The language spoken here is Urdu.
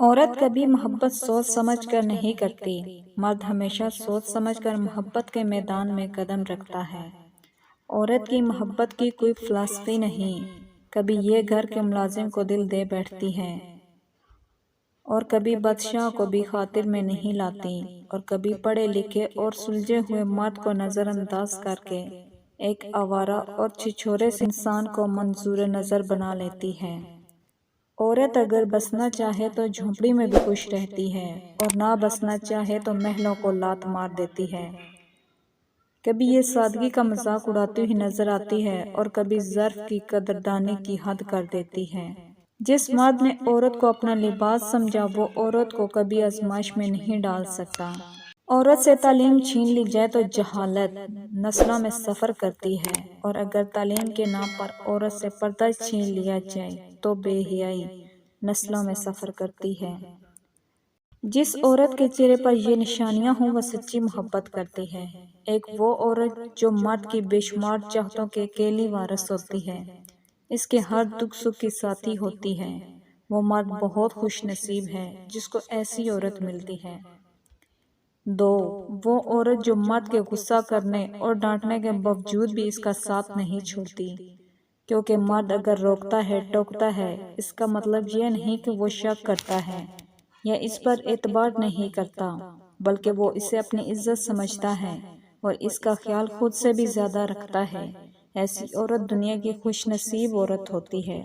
عورت کبھی محبت سوچ سمجھ کر نہیں کرتی، مرد ہمیشہ سوچ سمجھ کر محبت کے میدان میں قدم رکھتا ہے۔ عورت کی محبت کی کوئی فلسفی نہیں، کبھی یہ گھر کے ملازم کو دل دے بیٹھتی ہے اور کبھی بادشاہ کو بھی خاطر میں نہیں لاتی، اور کبھی پڑھے لکھے اور سلجھے ہوئے مرد کو نظر انداز کر کے ایک آوارہ اور چھچورے سے انسان کو منظور نظر بنا لیتی ہے۔ عورت اگر بسنا چاہے تو جھونپڑی میں بھی خوش رہتی ہے اور نہ بسنا چاہے تو محلوں کو لات مار دیتی ہے۔ کبھی یہ سادگی کا مذاق اڑاتی ہوئی نظر آتی ہے اور کبھی ظرف کی قدردانی کی حد کر دیتی ہے۔ جس مرد نے عورت کو اپنا لباس سمجھا وہ عورت کو کبھی آزمائش میں نہیں ڈال سکتا۔ عورت سے تعلیم چھین لی جائے تو جہالت نسلوں میں سفر کرتی ہے، اور اگر تعلیم کے نام پر عورت سے پردہ چھین لیا جائے تو بے حیائی نسلوں میں سفر کرتی ہے۔ جس عورت کے چہرے پر یہ نشانیاں ہوں وہ سچی محبت کرتی ہے۔ ایک وہ عورت جو مرد کی بے شمار چاہتوں کے اکیلی وارث ہوتی ہے، اس کے ہر دکھ سکھ کی ساتھی ہوتی ہے۔ وہ مرد بہت خوش نصیب ہے جس کو ایسی عورت ملتی ہے۔ 2 وہ عورت جو مرد کے غصہ کرنے اور ڈانٹنے کے باوجود بھی اس کا ساتھ نہیں چھوڑتی، کیونکہ مرد اگر روکتا ہے ٹوکتا ہے اس کا مطلب یہ نہیں کہ وہ شک کرتا ہے یا اس پر اعتبار نہیں کرتا، بلکہ وہ اسے اپنی عزت سمجھتا ہے اور اس کا خیال خود سے بھی زیادہ رکھتا ہے۔ ایسی عورت دنیا کی خوش نصیب عورت ہوتی ہے۔